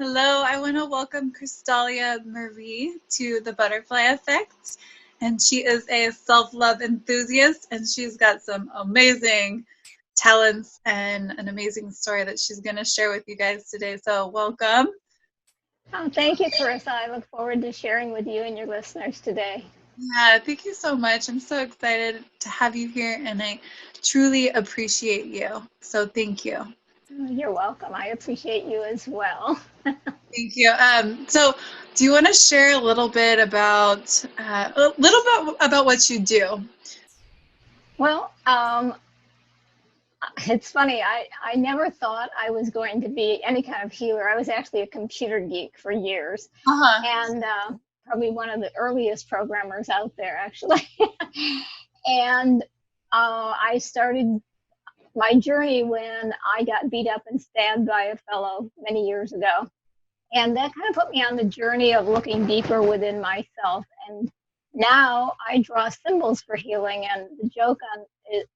Hello, I want to welcome Krystalya Marie to the Butterfly Effect. And she is a self-love enthusiast, and she's got some amazing talents and an amazing story that she's going to share with you guys today. So welcome. Oh, thank you, Carissa. I look forward to sharing with you and your listeners today. Yeah, thank you so much. I'm so excited to have you here, and I truly appreciate you. So thank you. You're welcome. I appreciate you as well. Thank you. So, do you want to share a little bit about what you do? Well, it's funny. I never thought I was going to be any kind of healer. I was actually a computer geek for years, Uh-huh. and probably one of the earliest programmers out there, actually. And I started my journey when I got beat up and stabbed by a fellow many years ago. And that kind of put me on the journey of looking deeper within myself. And now I draw symbols for healing. And the joke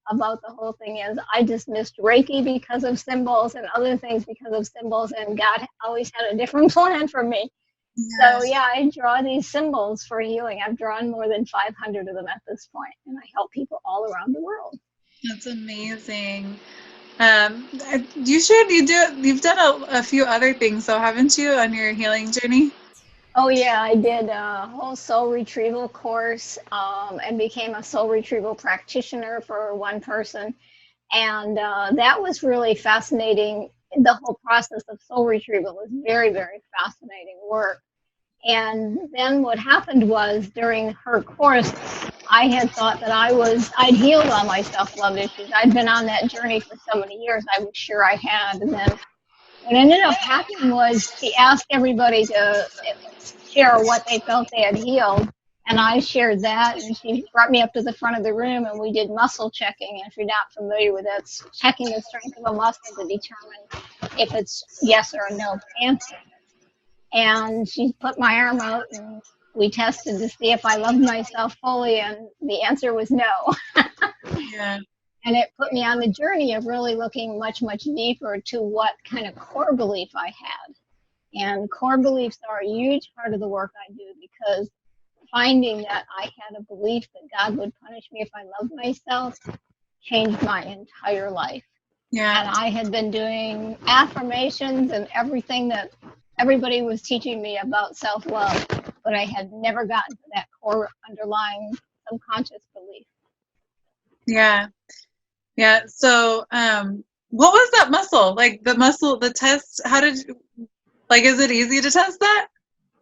about the whole thing is I dismissed Reiki because of symbols and other things because of symbols. And God always had a different plan for me. So, Yes, yeah, I draw these symbols for healing. I've drawn more than 500 of them at this point, and I help people all around the world. that's amazing. You should you've done a few other things, so haven't you, on your healing journey? Oh yeah, I did a whole soul retrieval course and became a soul retrieval practitioner for one person. And that was really fascinating. The whole process of soul retrieval was very, very fascinating work. And then what happened was during her course, I had thought that I'd healed all my self-love issues. I'd been on that journey for so many years, I was sure I had. And then what ended up happening was she asked everybody to share what they felt they had healed. And I shared that, and she brought me up to the front of the room, and we did muscle checking. And if you're not familiar with that, it's checking the strength of a muscle to determine if it's yes or a no answer. And she put my arm out, and we tested to see if I loved myself fully, and the answer was no. Yeah. And it put me on the journey of really looking much, much deeper to what kind of core belief I had. And core beliefs are a huge part of the work I do because finding that I had a belief that God would punish me if I loved myself changed my entire life. And Yeah. I had been doing affirmations and everything that everybody was teaching me about self love, but I had never gotten to that core underlying subconscious belief. Yeah. Yeah. So, what was that muscle? Like the test, is it easy to test that?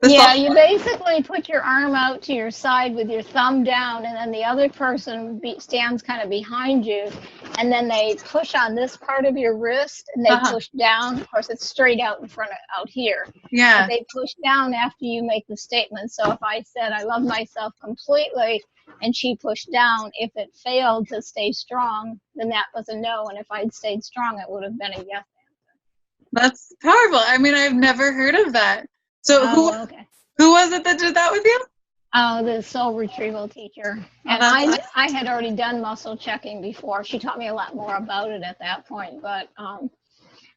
The Yeah, self you basically put your arm out to your side with your thumb down, and then the other person stands kind of behind you, and then they push on this part of your wrist, and they uh-huh. push down. Of course, it's straight out in front of out here, but Yeah. they push down after you make the statement. So if I said I love myself completely, and she pushed down, if it failed to stay strong, then that was a no, and if I'd stayed strong, it would have been a yes. That's powerful. I mean, I've never heard of that. So Oh, okay. who was it that did that with you? Oh, the soul retrieval teacher. Oh, And that's I had already done muscle checking before. She taught me a lot more about it at that point. But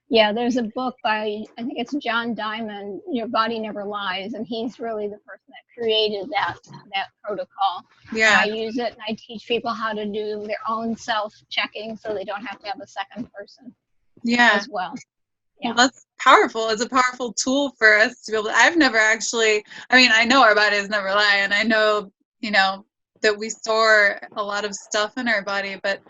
yeah, there's a book by, I think it's John Diamond, Your Body Never Lies. And he's really the person that created that protocol. And I yeah. use it and I teach people how to do their own self checking so they don't have to have a second person Yeah. as well. Well, Yeah. that's powerful. It's a powerful tool for us to be able to. I've never actually, I mean, I know our bodies never lie, and I know, that we store a lot of stuff in our body, but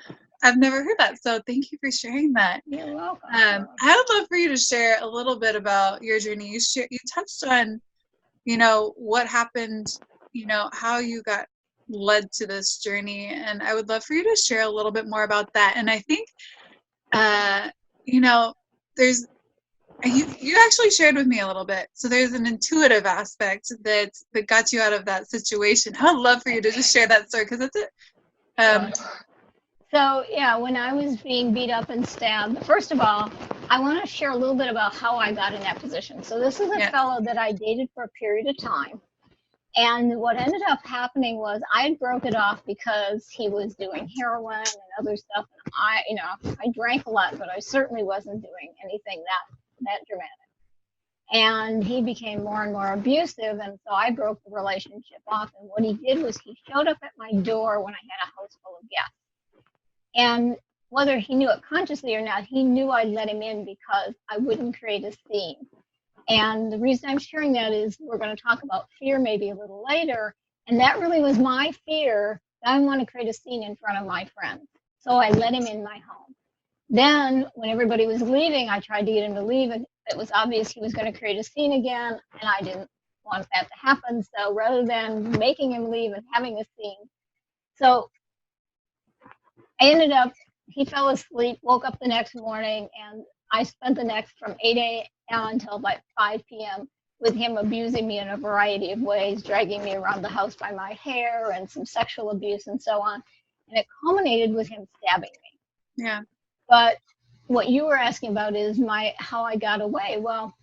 I've never heard that. So thank you for sharing that. You're welcome. I would love for you to share a little bit about your journey. You touched on, what happened, how you got led to this journey, and I would love for you to share a little bit more about that. And I think, uh, you know, there's you actually shared with me a little bit. So there's an intuitive aspect that got you out of that situation. I would love for you to just share that story because it's it. Sure. So, yeah, when I was being beat up and stabbed, first of all, I want to share a little bit about how I got in that position. So, this is a Yeah. fellow that I dated for a period of time. And what ended up happening was I broke it off because he was doing heroin and other stuff. And I drank a lot, but I certainly wasn't doing anything that dramatic. And he became more and more abusive, and so I broke the relationship off. And what he did was he showed up at my door when I had a house full of guests. And whether he knew it consciously or not, he knew I'd let him in because I wouldn't create a scene. And the reason I'm sharing that is we're going to talk about fear maybe a little later. And that really was my fear. I want to create a scene in front of my friends. So I let him in my home. Then when everybody was leaving, I tried to get him to leave, and it was obvious he was going to create a scene again, and I didn't want that to happen. So rather than making him leave and having a scene, so I ended up, he fell asleep, woke up the next morning, and I spent the next from 8 a.m. until like 5 p.m. with him abusing me in a variety of ways, dragging me around the house by my hair and some sexual abuse and so on. And it culminated with him stabbing me. Yeah. But what you were asking about is how I got away. Well,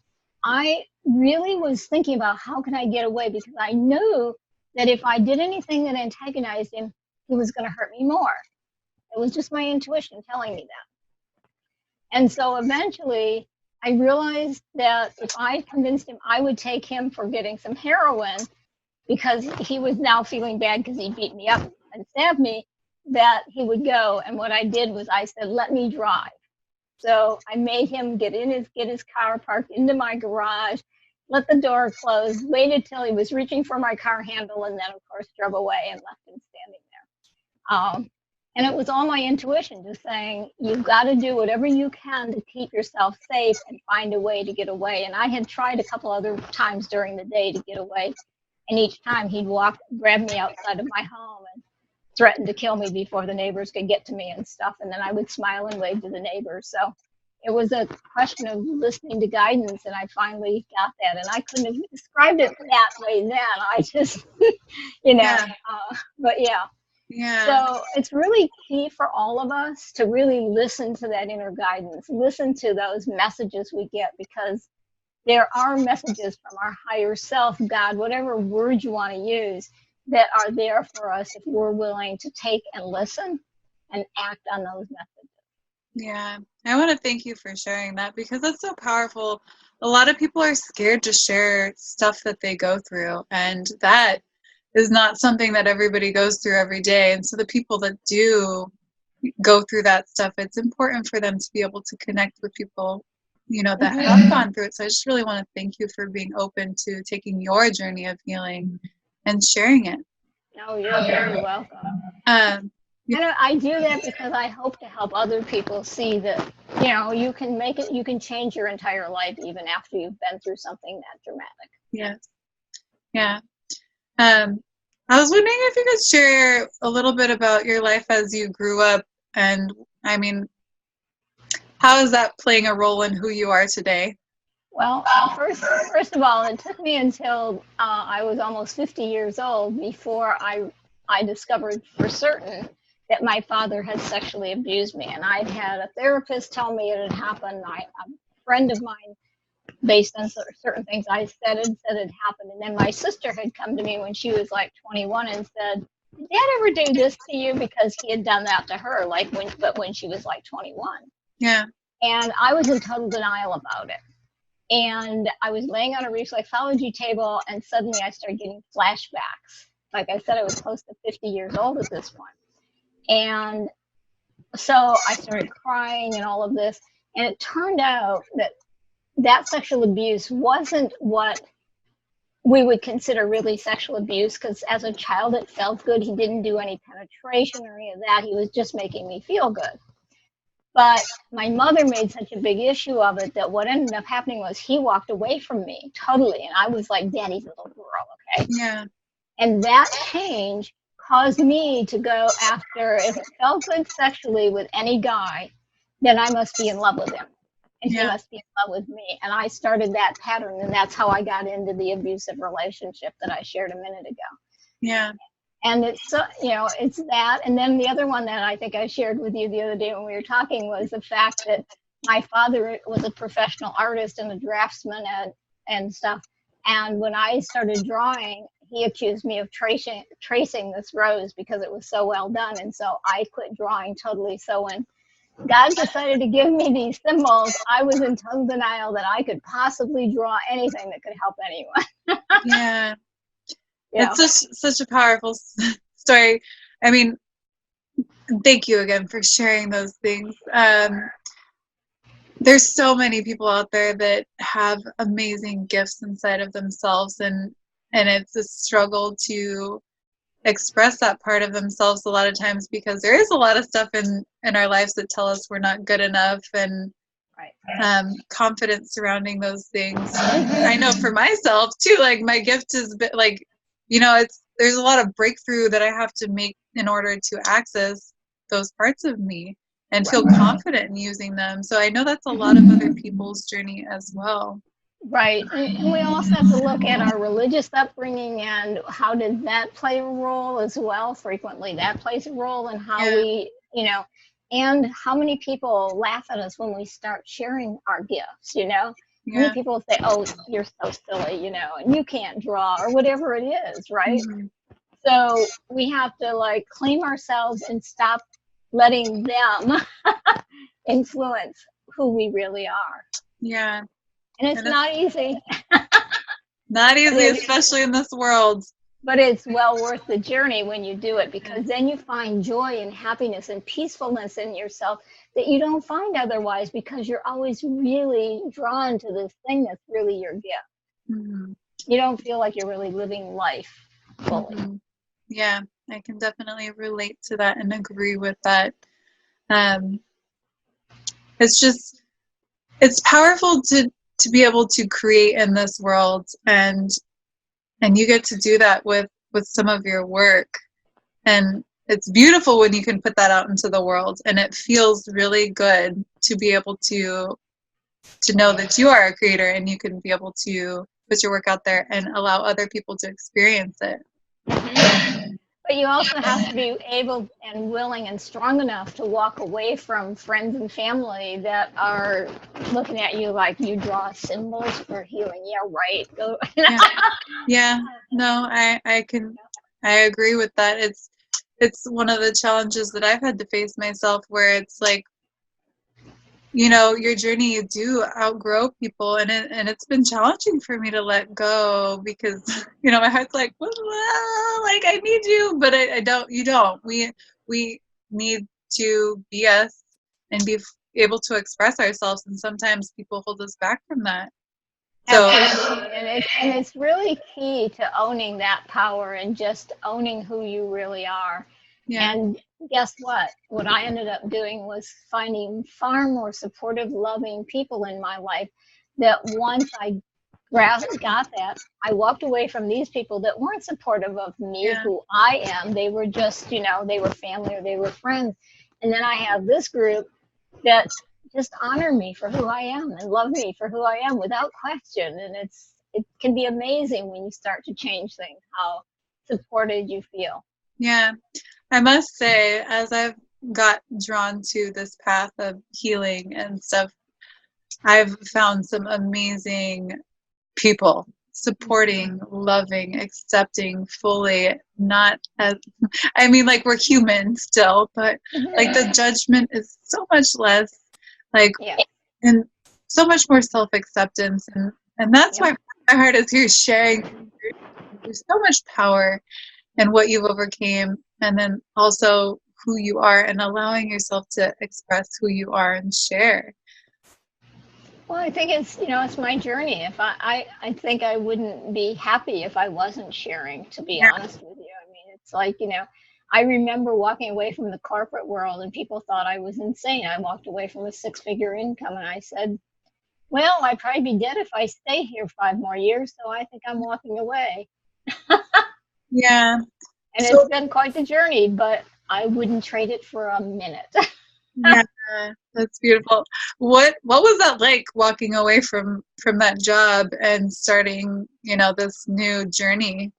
I really was thinking about how can I get away, because I knew that if I did anything that antagonized him, he was going to hurt me more. It was just my intuition telling me that. And so eventually I realized that if I convinced him I would take him for getting some heroin, because he was now feeling bad because he beat me up and stabbed me, that he would go. And what I did was I said, let me drive. So I made him get his car parked into my garage, let the door close, waited till he was reaching for my car handle, and then of course drove away and left him standing there. And it was all my intuition just saying, you've got to do whatever you can to keep yourself safe and find a way to get away. And I had tried a couple other times during the day to get away. And each time he'd grab me outside of my home and threaten to kill me before the neighbors could get to me and stuff. And then I would smile and wave to the neighbors. So it was a question of listening to guidance. And I finally got that. And I couldn't have described it that way then. I just, Yeah. But yeah. Yeah. So it's really key for all of us to really listen to that inner guidance, listen to those messages we get, because there are messages from our higher self, God, whatever word you want to use, that are there for us if we're willing to take and listen and act on those messages. Yeah. I want to thank you for sharing that, because that's so powerful. A lot of people are scared to share stuff that they go through, and that is not something that everybody goes through every day. And so the people that do go through that stuff, it's important for them to be able to connect with people, that have gone through it. So I just really want to thank you for being open to taking your journey of healing and sharing it. Oh, you're very welcome. And I do that because I hope to help other people see that, you can make it, you can change your entire life even after you've been through something that dramatic. Yes. Yeah. I was wondering if you could share a little bit about your life as you grew up, and I mean, how is that playing a role in who you are today? Well, first of all, it took me until I was almost 50 years old before I discovered for certain that my father had sexually abused me. And I had a therapist tell me it had happened. A friend of mine, based on certain things I said it happened. And then my sister had come to me when she was like 21 and said, did Dad ever do this to you? Because he had done that to her, but when she was like 21. Yeah. And I was in total denial about it. And I was laying on a reflexology table, and suddenly I started getting flashbacks. Like I said, I was close to 50 years old at this point. And so I started crying and all of this. And it turned out that sexual abuse wasn't what we would consider really sexual abuse, because as a child it felt good. He didn't do any penetration or any of that. He was just making me feel good. But my mother made such a big issue of it that what ended up happening was he walked away from me totally. And I was like Daddy's little girl, okay? Yeah. And that change caused me to go after, if it felt good sexually with any guy, then I must be in love with him. And he must be in love with me. And I started that pattern, and that's how I got into the abusive relationship that I shared a minute ago. Yeah. And it's that. And then the other one that I think I shared with you the other day when we were talking was the fact that my father was a professional artist and a draftsman and stuff. And when I started drawing, he accused me of tracing this rose because it was so well done. And so I quit drawing totally. So when God decided to give me these symbols, I was in total denial that I could possibly draw anything that could help anyone. Yeah. Yeah. It's such a powerful story. I mean, thank you again for sharing those things. There's so many people out there that have amazing gifts inside of themselves, and it's a struggle to express that part of themselves a lot of times, because there is a lot of stuff in our lives that tell us we're not good enough, and Right. confidence surrounding those things. I know for myself too, like my gift is like, there's a lot of breakthrough that I have to make in order to access those parts of me and feel confident in using them. So I know that's a lot of other people's journey as well. Right. And we also have to look at our religious upbringing and how did that play a role as well. Frequently, that plays a role in how Yeah, we, and how many people laugh at us when we start sharing our gifts. Many yeah. people say, oh, you're so silly, and you can't draw or whatever it is, right? Mhm. So we have to like claim ourselves and stop letting them influence who we really are. Yeah. And it's And it's not easy. not But easy, it, especially in this world. but it's well worth the journey when you do it, because then you find joy and happiness and peacefulness in yourself that you don't find otherwise, because you're always really drawn to this thing that's really your gift. Mhm. You don't feel like you're really living life fully. Mhm. Yeah, I can definitely relate to that and agree with that. Um, it's just it's powerful to be able to create in this world, and you get to do that with some of your work, and it's beautiful when you can put that out into the world, and it feels really good to be able to know that you are a creator and you can be able to put your work out there and allow other people to experience it. But you also have to be able and willing and strong enough to walk away from friends and family that are looking at you like you draw symbols for healing. Yeah, right. Go. Yeah. Yeah, no, I agree with that. It's one of the challenges that I've had to face myself, where it's like, your journey, you do outgrow people, and it's been challenging for me to let go, because my heart's like, well, like I need you, but I don't. You don't. We need to be us and be able to express ourselves, and sometimes people hold us back from that. So Absolutely. And it's really key to owning that power and just owning who you really are. yeah, And guess what? What I ended up doing was finding far more supportive, loving people in my life, that once I got that, I walked away from these people that weren't supportive of me, yeah, who I am. They were just, they were family or they were friends. And then I have this group that just honor me for who I am and love me for who I am without question. And it can be amazing when you start to change things, how supported you feel. yeah. I must say, as I've got drawn to this path of healing and stuff, I've found some amazing people supporting, loving, accepting fully, not as, I mean, like, we're human still, but like the judgment is so much less, like, Yeah. and so much more self-acceptance. And that's Yep. why my heart is here sharing. There's so much power and what you've overcame, and then also who you are, and allowing yourself to express who you are and share. Well, I think it's my journey. If I think I wouldn't be happy if I wasn't sharing, to be Yeah. honest with you. I mean, it's like, I remember walking away from the corporate world and people thought I was insane. I walked away from a six-figure income and I said, well, I'd probably be dead if I stay here 5 more years, so I think I'm walking away. Yeah. And it's So been quite the journey, but I wouldn't trade it for a minute. yeah, that's beautiful. What was that like, walking away from that job and starting, this new journey?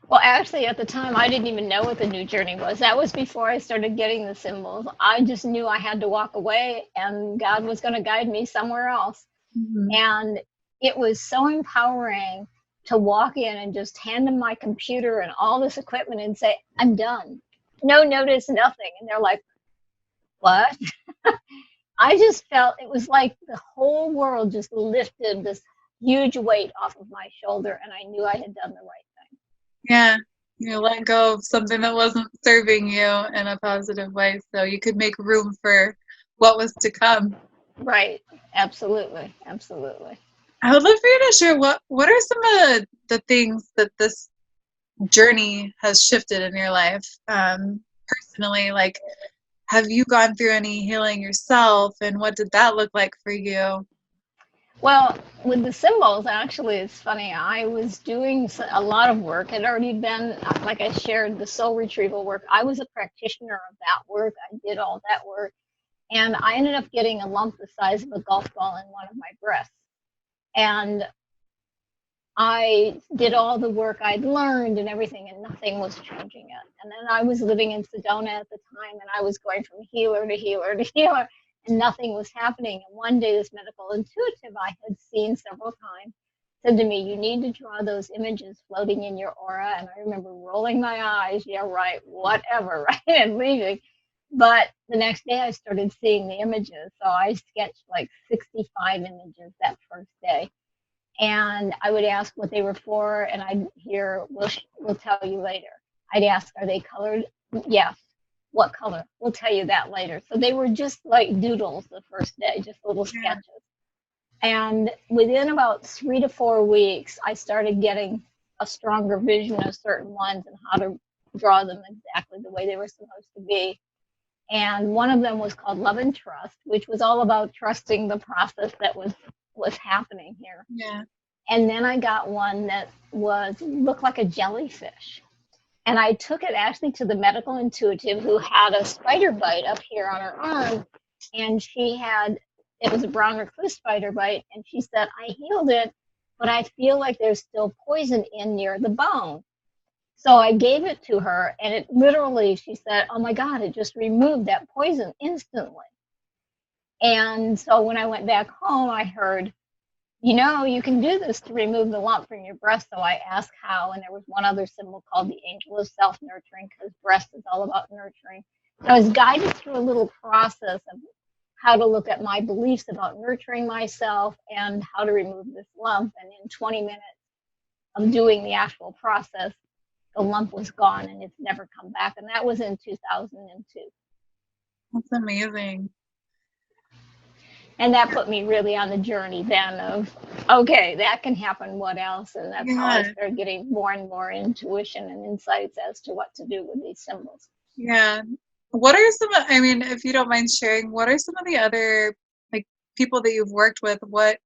Well, actually, at the time, I didn't even know what the new journey was. That was before I started getting the symbols. I just knew I had to walk away and God was going to guide me somewhere else. Mhm. And it was so empowering to walk in and just hand them my computer and all this equipment and say, I'm done. No notice, nothing. And they're like, what? I just felt it was like the whole world just lifted this huge weight off of my shoulder, and I knew I had done the right thing. Yeah. You let go of something that wasn't serving you in a positive way so you could make room for what was to come. Right. Absolutely. Absolutely. I would love for you to share what are some of the things that this journey has shifted in your life personally. Like, have you gone through any healing yourself, and what did that look like for you? Well, with the symbols, actually, it's funny. I was doing a lot of work. Had already been, like I shared, the soul retrieval work. I was a practitioner of that work. I did all that work. And I ended up getting a lump the size of a golf ball in one of my breasts. And I did all the work I'd learned and everything, and nothing was changing it. And then I was living in Sedona at the time, and I was going from healer to healer to healer, and nothing was happening. And one day, this medical intuitive I had seen several times said to me, "You need to draw those images floating in your aura." And I remember rolling my eyes, yeah, right, whatever, right, and leaving. But the next day, I started seeing the images. So I sketched like 65 images that first day, and I would ask what they were for, and I'd hear, we'll tell you later. I'd ask, are they colored? Yes. What color? We'll tell you that later. So they were just like doodles the first day, just little Yeah. sketches. And within about 3 to 4 weeks, I started getting a stronger vision of certain ones and how to draw them exactly the way they were supposed to be. And one of them was called Love and Trust, which was all about trusting the process that was happening here. Yeah. And then I got one that looked like a jellyfish. And I took it actually to the medical intuitive who had a spider bite up here on her arm. And it was a brown recluse spider bite. And she said, I healed it, but I feel like there's still poison in near the bone. So I gave it to her, and it literally, she said, oh my God, it just removed that poison instantly. And so when I went back home, I heard, you can do this to remove the lump from your breast. So I asked how, and there was one other symbol called the angel of self-nurturing, because breast is all about nurturing. So I was guided through a little process of how to look at my beliefs about nurturing myself and how to remove this lump. And in 20 minutes of doing the actual process, the lump was gone, and it's never come back. And that was in 2002. That's amazing. And that put me really on the journey then of, okay, that can happen. What else? And that's how I started getting more and more intuition and insights as to what to do with these symbols. Yeah. What are I mean, if you don't mind sharing, what are some of the other like people that you've worked with? What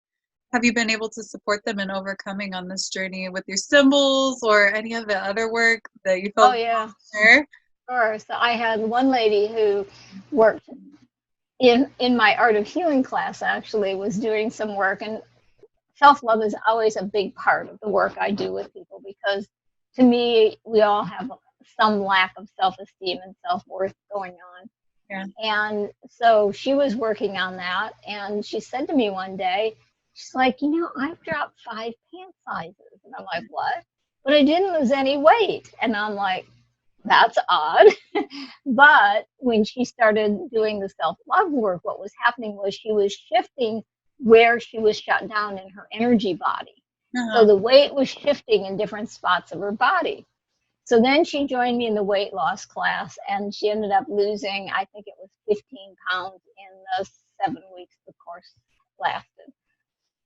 have you been able to support them in overcoming on this journey with your symbols or any of the other work that you felt? Oh, yeah. Share? Sure. So I had one lady who worked in my art of healing class, actually, was doing some work, and self-love is always a big part of the work I do with people, because to me, we all have some lack of self-esteem and self-worth going on. Yeah. And so she was working on that, and she said to me one day, she's like, I've dropped 5 pant sizes. And I'm like, what? But I didn't lose any weight. And I'm like, that's odd. But when she started doing the self-love work, what was happening was she was shifting where she was shut down in her energy body. So the weight was shifting in different spots of her body. So then she joined me in the weight loss class, and she ended up losing, I think it was 15 pounds in the 7 weeks the course lasted.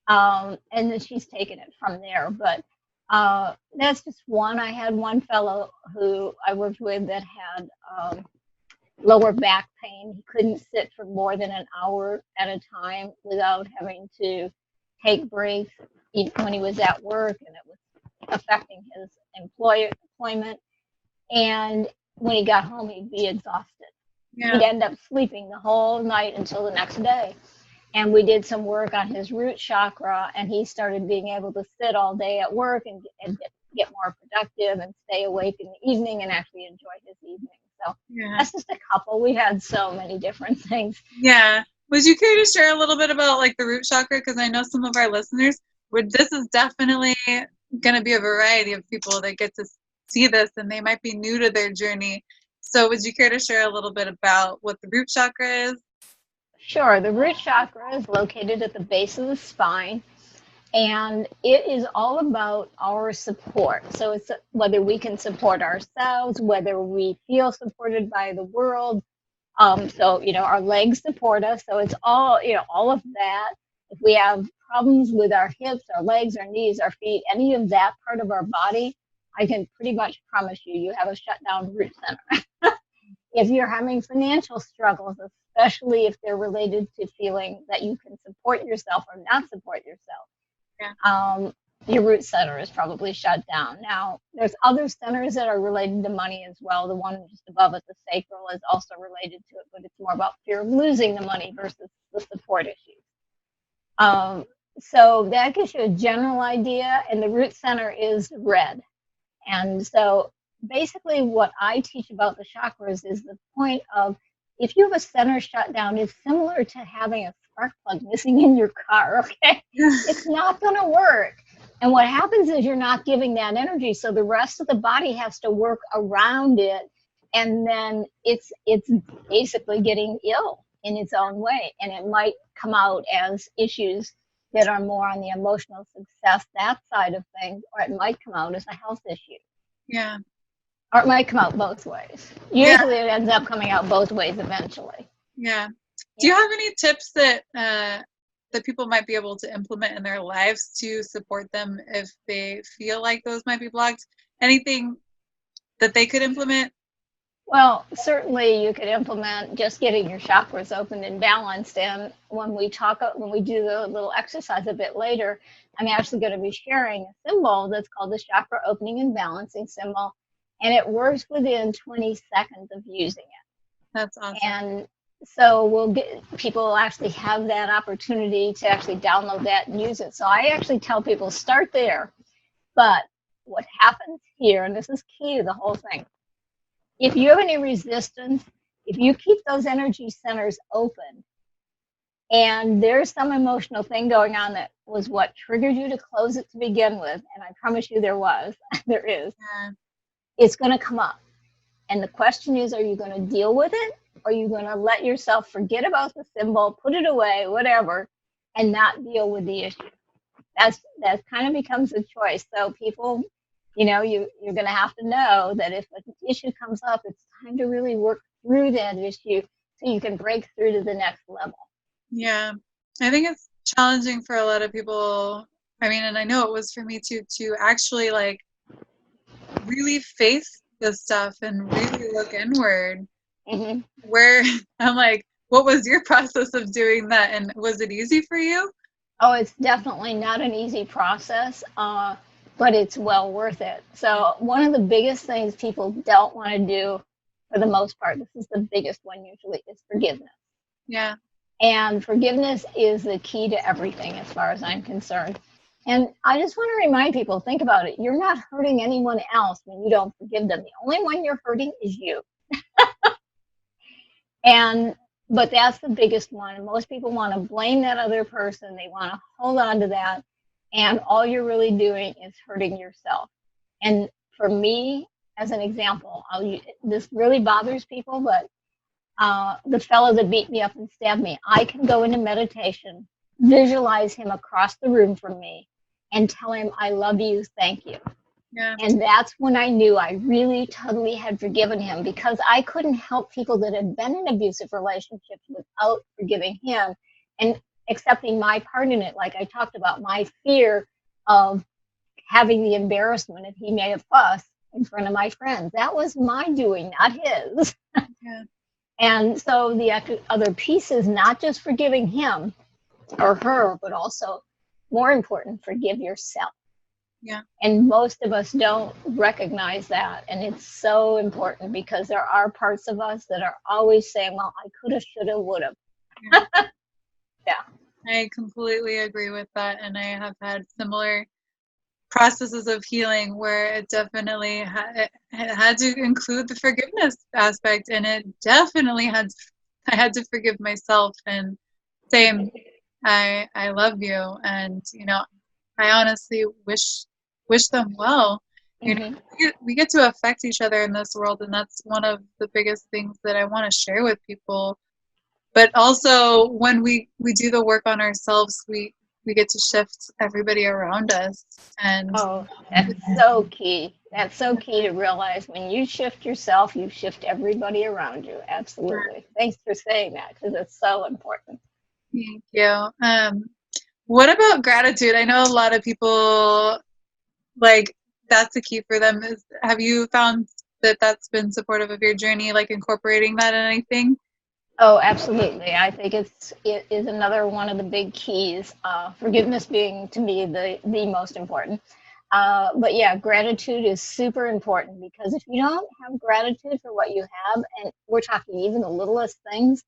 And then she's taken it from there. But that's just one. I had one fellow who I worked with that had lower back pain. He couldn't sit for more than an hour at a time without having to take breaks when he was at work, and it was affecting his employment. And when he got home, he'd be exhausted. Yeah. He'd end up sleeping the whole night until the next day. And we did some work on his root chakra, and he started being able to sit all day at work and get more productive and stay awake in the evening and actually enjoy his evening. So that's just a couple. We had so many different things. Yeah. Would you care to share a little bit about like the root chakra? Because I know some of our listeners this is definitely going to be a variety of people that get to see this, and they might be new to their journey. So would you care to share a little bit about what the root chakra is? Sure, the root chakra is located at the base of the spine, and it is all about our support. So it's whether we can support ourselves, whether we feel supported by the world. So, our legs support us. So it's all, all of that. If we have problems with our hips, our legs, our knees, our feet, any of that part of our body, I can pretty much promise you have a shutdown root center. If you're having financial struggles, especially if they're related to feeling that you can support yourself or not support yourself, Yeah. your root center is probably shut down. Now, there's other centers that are related to money as well. The one just above it, the sacral, is also related to it, but it's more about fear of losing the money versus the support issues. So that gives you a general idea, and the root center is red. And so basically what I teach about the chakras is the point of, if you have a center shut down, it's similar to having a spark plug missing in your car, okay? It's not going to work. And what happens is you're not giving that energy, so the rest of the body has to work around it, and then it's basically getting ill in its own way, and it might come out as issues that are more on the emotional success, that side of things, or it might come out as a health issue. Yeah. Or it might come out both ways. Usually it ends up coming out both ways eventually. Yeah. Do you have any tips that that people might be able to implement in their lives to support them if they feel like those might be blocked? Anything that they could implement? Well, certainly you could implement just getting your chakras open and balanced. And when we do the little exercise a bit later, I'm actually going to be sharing a symbol that's called the chakra opening and balancing symbol. And it works within 20 seconds of using it. That's awesome. And so people will actually have that opportunity to actually download that and use it. So I actually tell people, start there. But what happens here, and this is key to the whole thing, if you have any resistance, if you keep those energy centers open, and there's some emotional thing going on that was what triggered you to close it to begin with, and I promise you there is, it's going to come up. And the question is, are you going to deal with it? Or are you going to let yourself forget about the symbol, put it away, whatever, and not deal with the issue? That kind of becomes a choice. So people, you're going to have to know that if an issue comes up, it's time to really work through that issue so you can break through to the next level. Yeah. I think it's challenging for a lot of people. I mean, and I know it was for me too, to actually like really face this stuff and really look inward. Mm-hmm. Where I'm like, what was your process of doing that? And was it easy for you? Oh, it's definitely not an easy process, but it's well worth it. So one of the biggest things people don't want to do, for the most part, this is the biggest one usually, is forgiveness. Yeah. And forgiveness is the key to everything as far as I'm concerned. And I just want to remind people, think about it. You're not hurting anyone else when you don't forgive them. The only one you're hurting is you. But that's the biggest one. Most people want to blame that other person. They want to hold on to that. And all you're really doing is hurting yourself. And for me, as an example, this really bothers people, but the fellow that beat me up and stabbed me, I can go into meditation, visualize him across the room from me, and tell him, I love you, thank you. Yeah. And that's when I knew I really totally had forgiven him, because I couldn't help people that had been in abusive relationships without forgiving him and accepting my part in it. Like I talked about, my fear of having the embarrassment if he may have fussed in front of my friends. That was my doing, not his. Yeah. And so the other piece is not just forgiving him or her, but also, more important, forgive yourself. Yeah. And most of us don't recognize that. And it's so important, because there are parts of us that are always saying, well, I could have, should have, would have. Yeah. Yeah. I completely agree with that. And I have had similar processes of healing where it definitely it had to include the forgiveness aspect. And it definitely I had to forgive myself and say, I love you. And, I honestly wish them well. You know, Hmm. we get to affect each other in this world, and that's one of the biggest things that I want to share with people. But also, when we do the work on ourselves, we get to shift everybody around us, and Oh, that's so key. That's so key to realize when you shift yourself, you shift everybody around you. Absolutely. Thanks for saying that because it's so important. thank you. What about gratitude? I know a lot of people like that's a key for them. Have you found that that's been supportive of your journey, like incorporating that in anything? Oh, absolutely. I think it is another one of the big keys. Forgiveness being to me the most important. But yeah, gratitude is super important because if you don't have gratitude for what you have, and we're talking even the littlest things,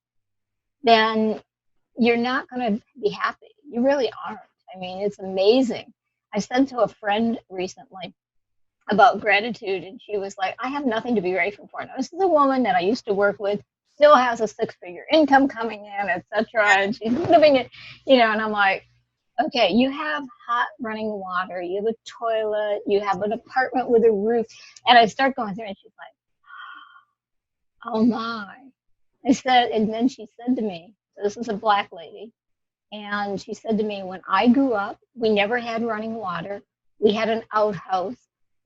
then you're not going to be happy. You really aren't. I mean, it's amazing. I said to a friend recently about gratitude, and she was like, I have nothing to be grateful for. Now, this is a woman that I used to work with, still has a six-figure income coming in, etc. And she's living it, and I'm like, okay, you have hot running water, you have a toilet, you have an apartment with a roof. And I start going through, and she's like, oh my. I said, and then she said to me, so this is a black lady, and she said to me, when I grew up, we never had running water. We had an outhouse.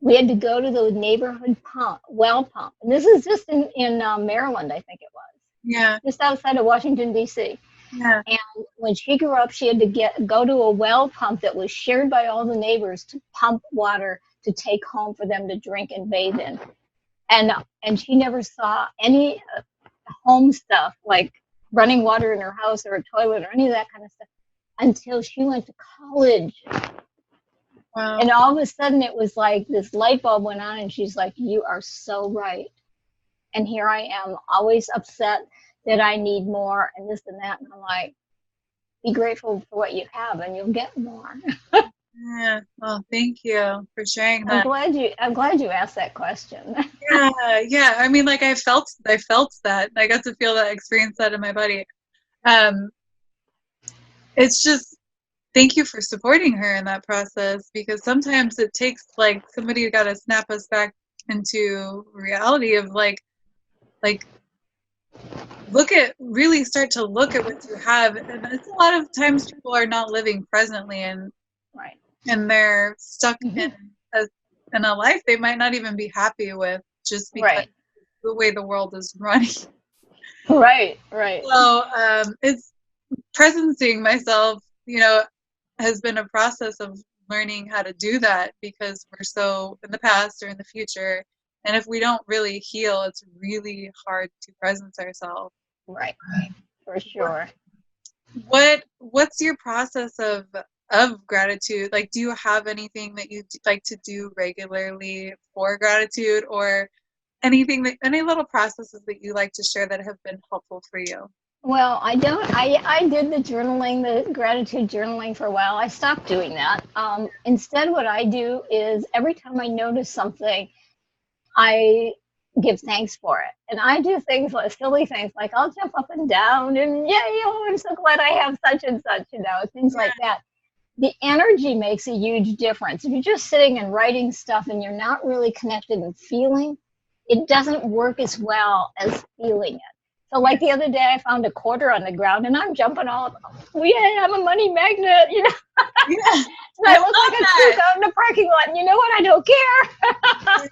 We had to go to the neighborhood pump, well pump. And this is just in Maryland, I think it was, Yeah, just outside of Washington, D.C. yeah. And when she grew up, she had to go to a well pump that was shared by all the neighbors to pump water to take home for them to drink and bathe in. And she never saw any home stuff like running water in her house or a toilet or any of that kind of stuff until she went to college. Wow. And all of a sudden it was like this light bulb went on and she's like, you are so right. And here I am always upset that I need more and this and that. And I'm like, be grateful for what you have and you'll get more. Yeah. Oh, thank you for sharing that. I'm glad you asked that question. Yeah, yeah. I mean, like I felt that. I got to feel that, experience that in my body. Um, it's just thank you for supporting her in that process because sometimes it takes like somebody got to snap us back into reality of like really start to look at what you have, and it's a lot of times people are not living presently, Right. and they're stuck Hmm. a, in a life they might not even be happy with just because Right. the way the world is running. Right. Right. So it's presencing myself, has been a process of learning how to do that because we're so in the past or in the future. And if we don't really heal, it's really hard to presence ourselves. Right. For sure. What's your process of gratitude? Like, do you have anything that you like to do regularly for gratitude, or any little processes that you like to share that have been helpful for you? Well, I don't. I did the journaling, the gratitude journaling for a while. I stopped doing that. Instead, what I do is every time I notice something, I give thanks for it. And I do things like silly things, like I'll jump up and down and yeah, I'm so glad I have such and such, things like that. The energy makes a huge difference. If you're just sitting and writing stuff and you're not really connected and feeling, it doesn't work as well as feeling it. So, Yeah, like the other day, I found a quarter on the ground and I'm jumping all up. Oh, yeah, I'm a money magnet, yeah. And I I look love like a kook that. out in the parking lot. And you know what? I don't care. Yes,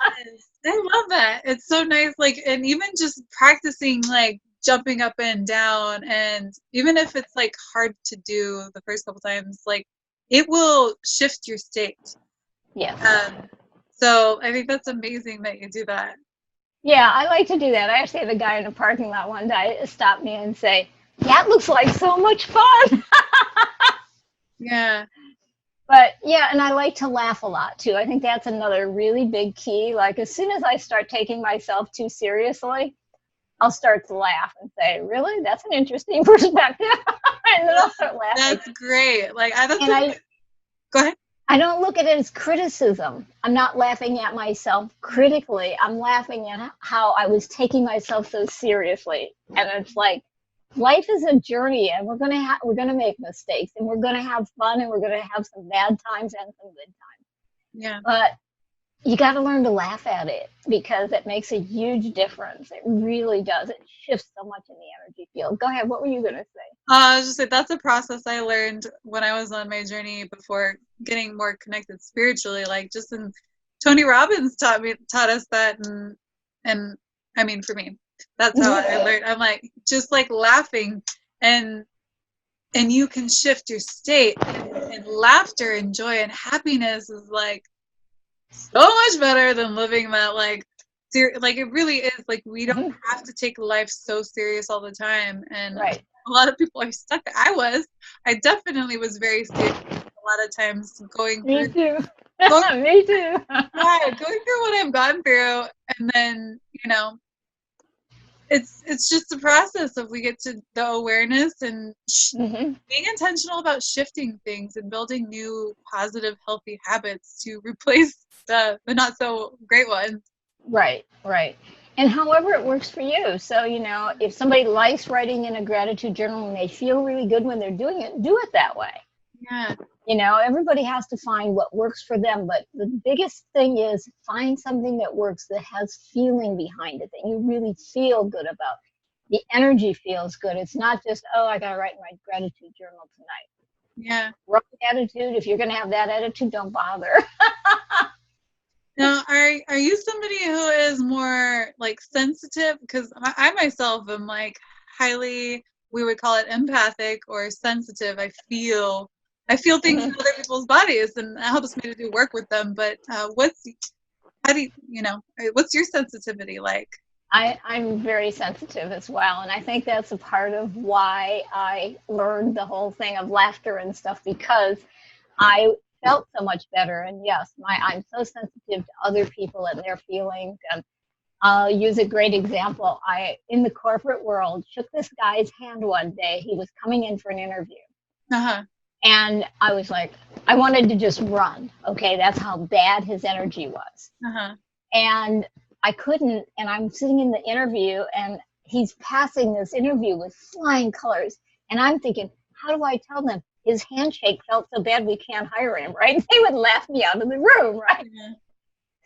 I love that. It's so nice. Like, and even just practicing like jumping up and down, and even if it's like hard to do the first couple times, like it will shift your state. Yes. Um, so I think that's amazing that you do that. Yeah, I like to do that. I actually had a guy in the parking lot one day stop me and say, that looks like so much fun. Yeah. But yeah, and I like to laugh a lot too. I think that's another really big key. Like as soon as I start taking myself too seriously, I'll start to laugh and say, really? That's an interesting perspective. And then I'll start laughing. That's great. Like, that's And a, go ahead. I don't look at it as criticism. I'm not laughing at myself critically. I'm laughing at how I was taking myself so seriously. And it's like life is a journey and we're gonna make mistakes and we're gonna have fun and we're gonna have some bad times and some good times. Yeah. But you got to learn to laugh at it because it makes a huge difference. It really does. It shifts so much in the energy field. Go ahead. What were you going to say? I was just like, that's a process I learned when I was on my journey before getting more connected spiritually. Like just in Tony Robbins taught us that, and I mean for me, that's how I learned. I'm like just like laughing, and you can shift your state, and laughter and joy and happiness is like so much better than living that like it really is. Like we don't have to take life so serious all the time, and Right. a lot of people are stuck. I definitely was very serious a lot of times going Me through too. going, Me too. yeah, going through what I've gone through, and then it's just the process of we get to the awareness and being intentional about shifting things and building new positive healthy habits to replace the not so great ones. Right, right. And however it works for you. So, if somebody likes writing in a gratitude journal and they feel really good when they're doing it, do it that way. Yeah. Everybody has to find what works for them. But the biggest thing is find something that works that has feeling behind it, that you really feel good about. The energy feels good. It's not just, oh, I got to write my gratitude journal tonight. Yeah. Wrong attitude. If you're going to have that attitude, don't bother. Now, are you somebody who is more like sensitive? Because I myself am like highly, we would call it empathic or sensitive. I feel things in other people's bodies, and it helps me to do work with them. But how do what's your sensitivity like? I'm very sensitive as well. And I think that's a part of why I learned the whole thing of laughter and stuff because I felt so much better. And yes, I'm so sensitive to other people and their feelings. And I'll use a great example. I, in the corporate world, shook this guy's hand one day. He was coming in for an interview. Uh-huh. And I was like, I wanted to just run. Okay, that's how bad his energy was. Uh-huh. And I couldn't. And I'm sitting in the interview, and he's passing this interview with flying colors. And I'm thinking, how do I tell them his handshake felt so bad we can't hire him, right? They would laugh me out of the room, right? Yeah.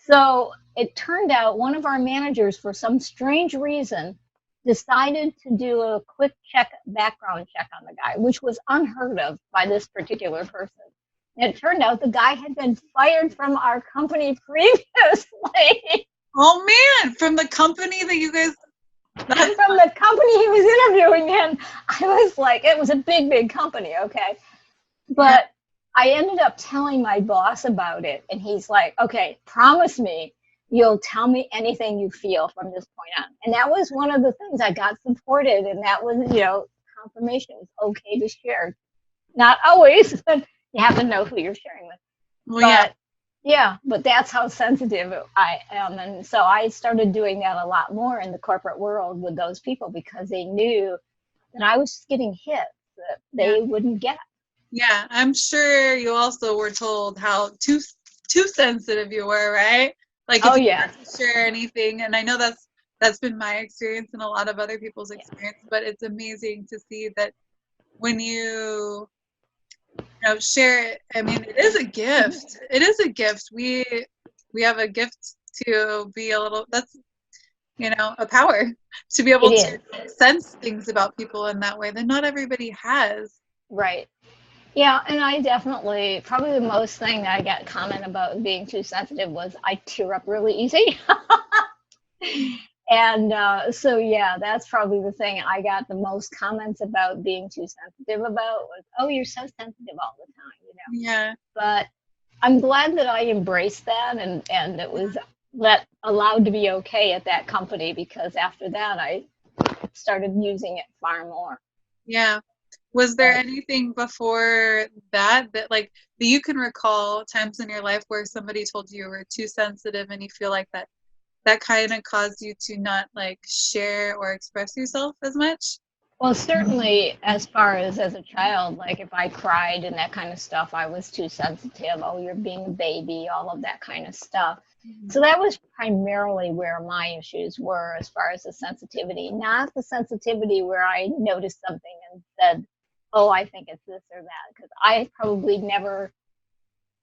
So it turned out one of our managers, for some strange reason, decided to do a quick background check on the guy, which was unheard of by this particular person. And it turned out the guy had been fired from our company previously. Oh man, from the company that you guys From the company he was interviewing in. I was like, it was a big, big company, okay? But I ended up telling my boss about it, and he's like, okay, promise me you'll tell me anything you feel from this point on. And that was one of the things I got supported, and that was, confirmation. It was okay to share. Not always, but you have to know who you're sharing with. Well, But that's how sensitive I am. And so I started doing that a lot more in the corporate world with those people because they knew that I was getting hits that they wouldn't get. Yeah, I'm sure you also were told how too sensitive you were, right? Like if you had to share anything, and I know that's been my experience and a lot of other people's experience, but it's amazing to see that when you share it. I mean, it is a gift. It is a gift. We have a gift to be a little. That's a power to be able to sense things about people in that way that not everybody has. Right. Yeah, and I definitely, probably the most thing that I got comment about being too sensitive was I tear up really easy. And so, yeah, that's probably the thing I got the most comments about being too sensitive about was, oh, you're so sensitive all the time, Yeah. But I'm glad that I embraced that and it was allowed to be okay at that company because after that I started using it far more. Yeah. Was there anything before that like that you can recall times in your life where somebody told you were too sensitive and you feel like that kind of caused you to not like share or express yourself as much? Well, certainly as far as a child, like if I cried and that kind of stuff, I was too sensitive. Oh, you're being a baby, all of that kind of stuff. So that was primarily where my issues were as far as the sensitivity, not the sensitivity where I noticed something and said, oh, I think it's this or that, because I probably never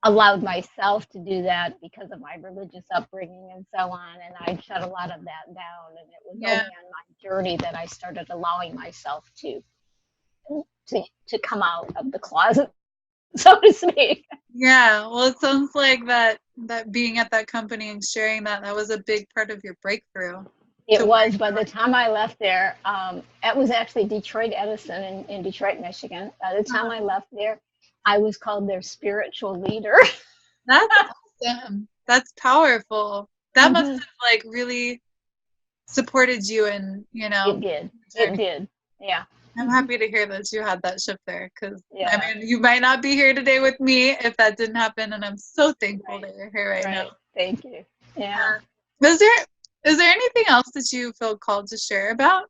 allowed myself to do that because of my religious upbringing and so on. And I shut a lot of that down. And it was Yeah. only on my journey that I started allowing myself to come out of the closet, so to speak. Yeah. Well, it sounds like that being at that company and sharing that was a big part of your breakthrough. It So was, by the time I left there, it was actually Detroit Edison in Detroit, Michigan. By the time I left there, I was called their spiritual leader. that's awesome. That's powerful. That must Mhm. have like really supported you in, It did. It journey. did. Yeah. I'm Mhm. happy to hear that you had that shift there because I Yeah. mean, you might not be here today with me if that didn't happen, and I'm so thankful Right. that you're here right now. Right. Thank you. Yeah. Is there anything else that you feel called to share about?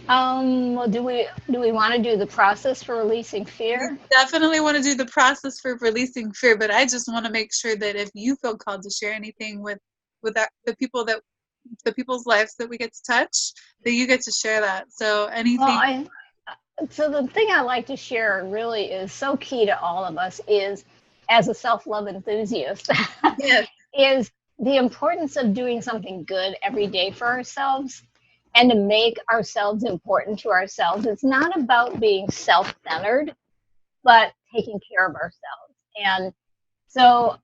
Well, do we want to do the process for releasing We fear? definitely want to do the process for releasing fear, but I just want to make sure that if you feel called to share anything with the people's lives that we get to touch, that you get to share that. So Well, anything, so the thing I like to share really is so key to all of us is, as a self-love enthusiast, yes, is the importance of doing something good every day for ourselves and to make ourselves important to ourselves. It's not about being self-centered, but taking care of ourselves. And so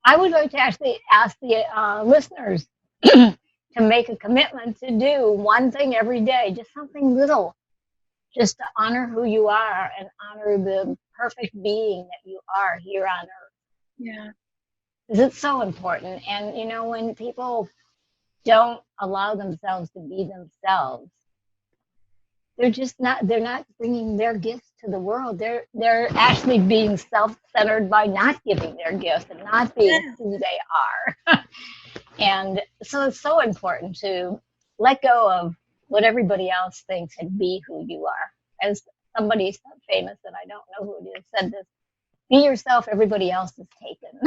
I would like to actually ask the listeners to make a commitment to do one thing every day, just something little, just to honor who you are and honor the perfect being that you are here on earth. yeah, Because it's so important. And, when people don't allow themselves to be themselves, they're not bringing their gifts to the world. They're actually being self-centered by not giving their gifts and not being yeah, who they are. And so it's so important to let go of what everybody else thinks and be who you are. As somebody famous that I don't know who it is said this, be yourself, everybody else is taken.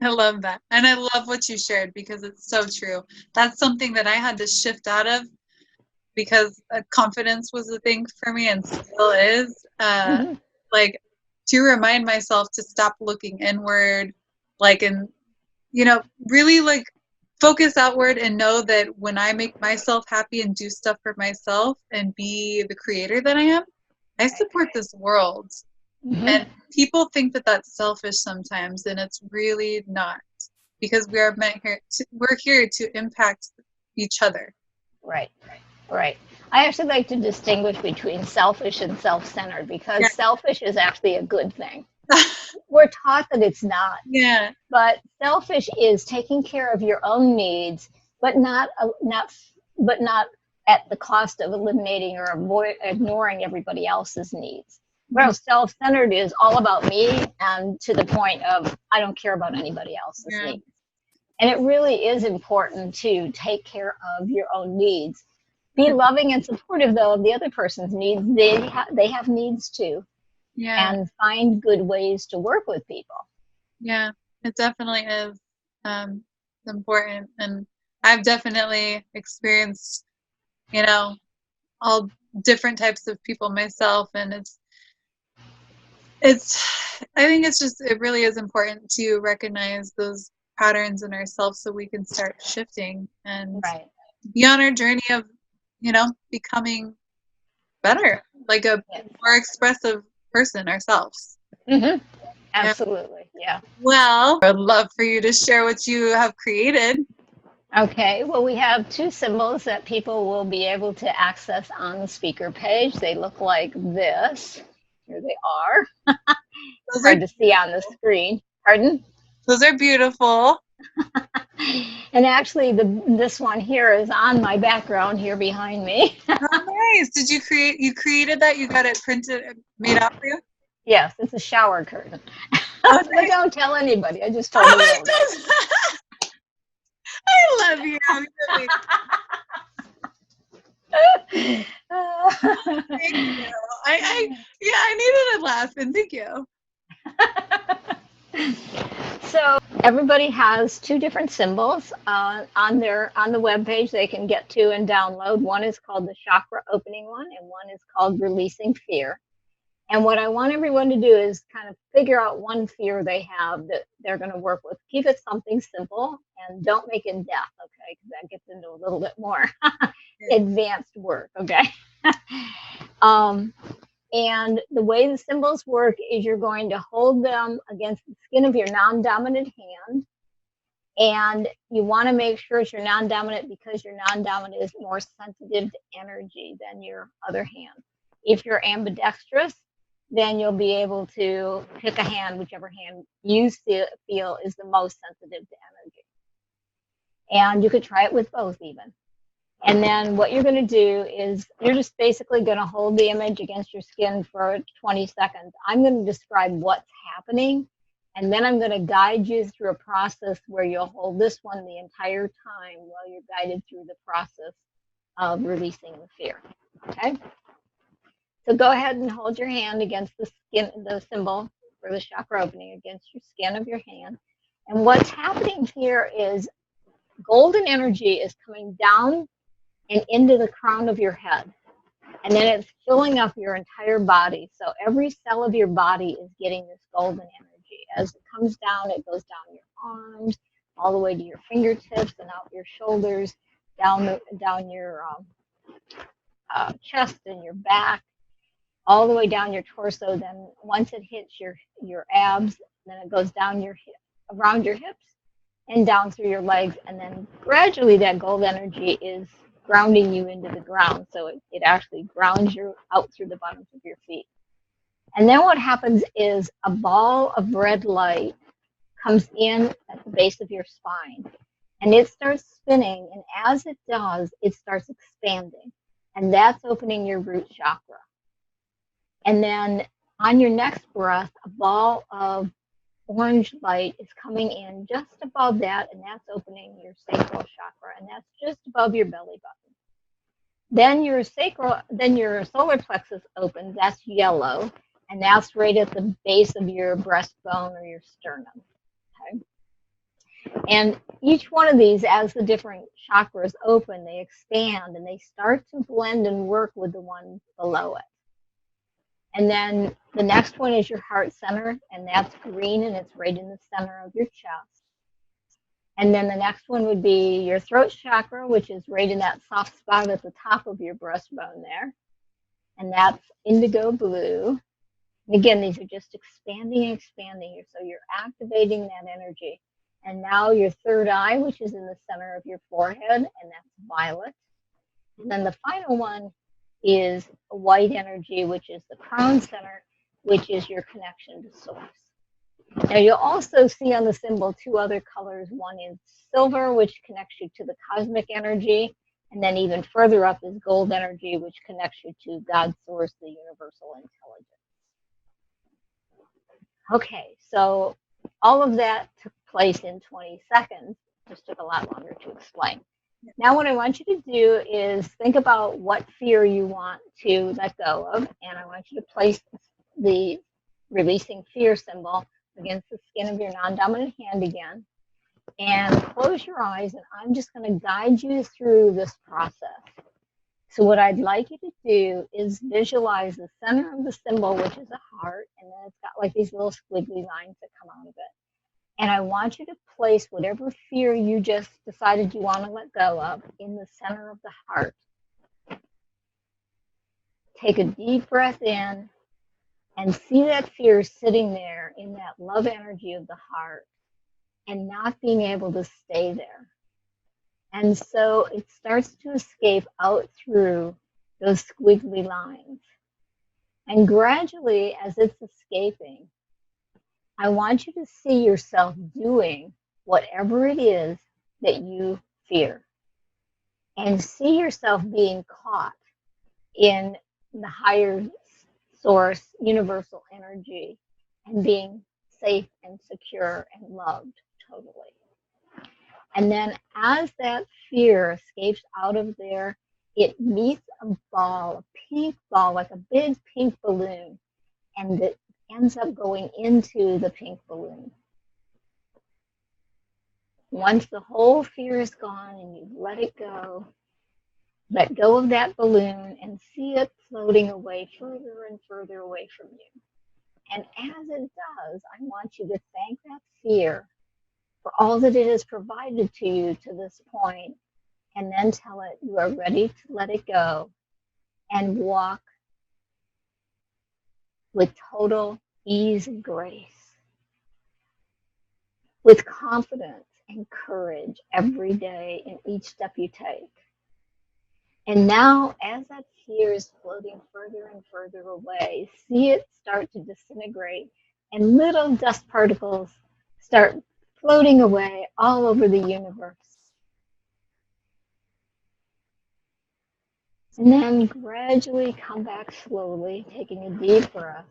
I love that, and I love what you shared because it's so true. That's something that I had to shift out of because confidence was a thing for me and still is. Mhm. Like to remind myself to stop looking inward, like and really like focus outward and know that when I make myself happy and do stuff for myself and be the creator that I am, I support this world. Mhm. And people think that that's selfish sometimes, and it's really not because we're here to impact each other. Right, right. I actually like to distinguish between selfish and self-centered because Yeah. selfish is actually a good thing. We're taught that it's not. Yeah. But selfish is taking care of your own needs, but not at the cost of eliminating or ignoring everybody else's needs. Whereas self-centered is all about me and to the point of I don't care about anybody else's Yeah. needs. And it really is important to take care of your own needs. Be loving and supportive though of the other person's needs. They have needs too, Yeah. and find good ways to work with people. Yeah. It definitely is important. And I've definitely experienced, you know, all different types of people myself. And I think it really is important to recognize those patterns in ourselves so we can start shifting and Right. be on our journey of, becoming better, like a Yes. more expressive person ourselves. Mm-hmm. Yeah. Absolutely. Yeah. Well, I'd love for you to share what you have created. Okay. Well, we have two symbols that people will be able to access on the speaker page. They look like this. Here they are. Those are Hard to see on the screen. Pardon? those are beautiful. And actually, this one here is on my background here behind me. Oh, nice. You created that? You got it printed, made out for you? Yes, it's a shower curtain. Oh, But nice. don't tell anybody. I just told the Oh, it world. does. I love you. Really. Thank you. Yeah, I needed a laugh, and thank you. So everybody has two different symbols on the web page they can get to and download. One is called the chakra opening one, and one is called releasing fear. And what I want everyone to do is kind of figure out one fear they have that they're going to work with. Keep it something simple and don't make it death, okay? Because that gets into a little bit more advanced work, okay? um, and the way the symbols work is you're going to hold them against the skin of your non-dominant hand. And you want to make sure it's your non-dominant because your non-dominant is more sensitive to energy than your other hand. If you're ambidextrous, then you'll be able to pick a hand, whichever hand you feel is the most sensitive to energy. And you could try it with both even. And then what you're going to do is you're just basically going to hold the image against your skin for 20 seconds. I'm going to describe what's happening, and then I'm going to guide you through a process where you'll hold this one the entire time while you're guided through the process of releasing the fear. Okay? So go ahead and hold your hand against the skin, the symbol for the chakra opening against your skin of your hand. And what's happening here is golden energy is coming down and into the crown of your head. And then it's filling up your entire body. So every cell of your body is getting this golden energy. As it comes down, it goes down your arms, all the way to your fingertips and out your shoulders, down your chest and your back, all the way down your torso. Then once it hits your abs, then it goes down around your hips and down through your legs. And then gradually that gold energy is grounding you into the ground. So it actually grounds you out through the bottoms of your feet. And then what happens is a ball of red light comes in at the base of your spine. And it starts spinning. And as it does, it starts expanding. And that's opening your root chakra. And then on your next breath, a ball of orange light is coming in just above that, and that's opening your sacral chakra, and that's just above your belly button. Then your solar plexus opens, that's yellow, and that's right at the base of your breastbone or your sternum. Okay? And each one of these, as the different chakras open, they expand and they start to blend and work with the one below it. And then the next one is your heart center, and that's green, and it's right in the center of your chest. And then the next one would be your throat chakra, which is right in that soft spot at the top of your breastbone there. And that's indigo blue. And again, these are just expanding and expanding. So you're activating that energy. And now your third eye, which is in the center of your forehead, and that's violet. And then the final one is white energy, which is the crown center, which is your connection to source. Now you'll also see on the symbol two other colors. One is silver, which connects you to the cosmic energy, and then even further up is gold energy, which connects you to God's source, the universal intelligence. Okay, so all of that took place in 20 seconds. Just took a lot longer to explain. Now what I want you to do is think about what fear you want to let go of, and I want you to place the releasing fear symbol against the skin of your non-dominant hand again, and close your eyes, and I'm just going to guide you through this process. So what I'd like you to do is visualize the center of the symbol, which is a heart, and then it's got like these little squiggly lines that come out of it. And I want you to place whatever fear you just decided you want to let go of in the center of the heart. Take a deep breath in and see that fear sitting there in that love energy of the heart and not being able to stay there. And so it starts to escape out through those squiggly lines. And gradually, as it's escaping, I want you to see yourself doing whatever it is that you fear. And see yourself being caught in the higher source, universal energy, and being safe and secure and loved totally. And then as that fear escapes out of there, it meets a ball, a pink ball, like a big pink balloon, and it ends up going into the pink balloon. Once the whole fear is gone and you've let it go, Let go of that balloon and see it floating away further and further away from you. And as it does, I want you to thank that fear for all that it has provided to you to this point, and then tell it you are ready to let it go and walk with total ease and grace, with confidence and courage every day in each step you take. And now, as that fear is floating further and further away, see it start to disintegrate, and little dust particles start floating away all over the universe. And then gradually come back slowly, taking a deep breath,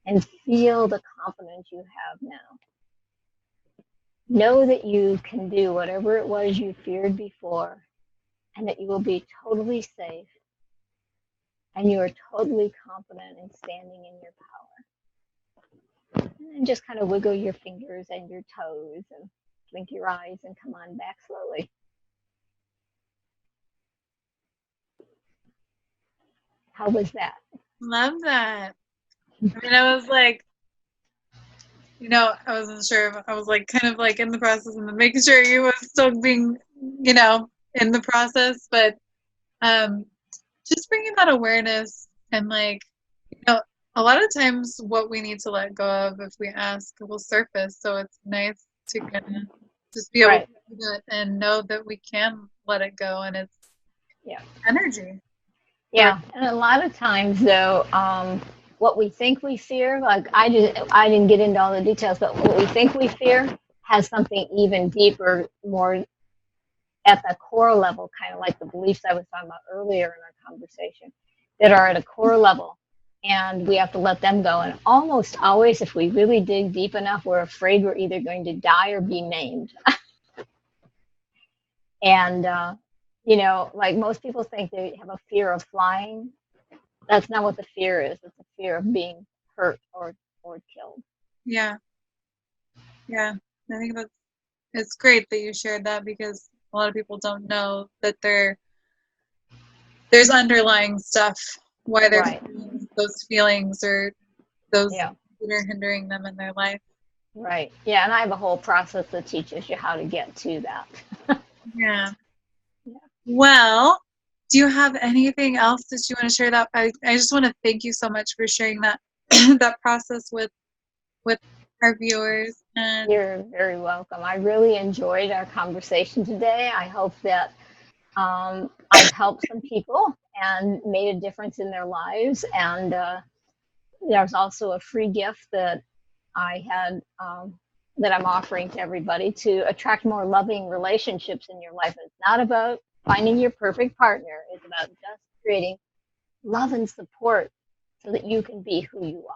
and feel the confidence you have now. Know that you can do whatever it was you feared before, and that you will be totally safe, and you are totally confident in standing in your power. And then just kind of wiggle your fingers and your toes and blink your eyes and come on back slowly. How was that? Love that. I mean, I was like, I wasn't sure if I was like kind of like in the process and making sure you was still being, in the process, but just bringing that awareness and like, a lot of times what we need to let go of if we ask will surface. So it's nice to kind of just be able to do that and know that we can let it go, and it's energy. Yeah, and a lot of times though, what we think we fear, like I didn't get into all the details, but what we think we fear has something even deeper, more at the core level, kind of like the beliefs I was talking about earlier in our conversation, that are at a core level, and we have to let them go. And almost always, if we really dig deep enough, we're afraid we're either going to die or be maimed. And like most people think they have a fear of flying. That's not what the fear is. It's a fear of being hurt or killed. Yeah. I think it's great that you shared that, because a lot of people don't know that there's underlying stuff why they're feeling those feelings or those that are hindering them in their life. Right. Yeah, and I have a whole process that teaches you how to get to that. Yeah. Well, do you have anything else that you want to share? That I just want to thank you so much for sharing that that process with our viewers. And you're very welcome. I really enjoyed our conversation today. I hope that I've helped some people and made a difference in their lives. And there's also a free gift that I had that I'm offering to everybody to attract more loving relationships in your life. It's not about finding your perfect partner. It's about just creating love and support so that you can be who you are.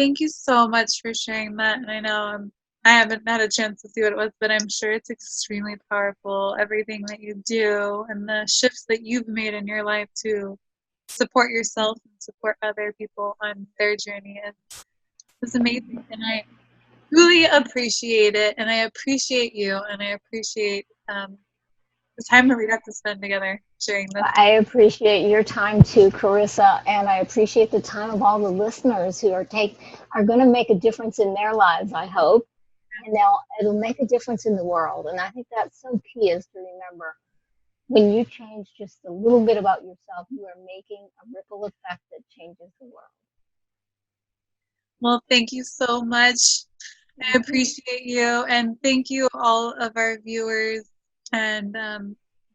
thank you so much for sharing that. And I know I haven't had a chance to see what it was, but I'm sure it's extremely powerful, everything that you do and the shifts that you've made in your life to support yourself and support other people on their journey. It's amazing. And I really appreciate it. And I appreciate you. And I appreciate the time that we got to spend together sharing this. I appreciate your time too, Carissa, and I appreciate the time of all the listeners who are going to make a difference in their lives, I hope, and it'll make a difference in the world. And I think that's so key, is to remember, when you change just a little bit about yourself, you are making a ripple effect that changes the world. Well, thank you so much. I appreciate you, and thank you all of our viewers. And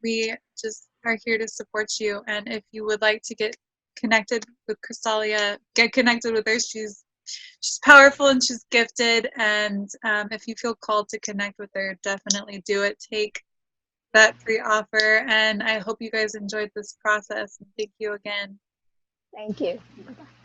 we just are here to support you. And if you would like to get connected with Krystalya, get connected with her. She's powerful and she's gifted. And if you feel called to connect with her, definitely do it. Take that free offer. And I hope you guys enjoyed this process. And thank you again. Thank you. Bye-bye.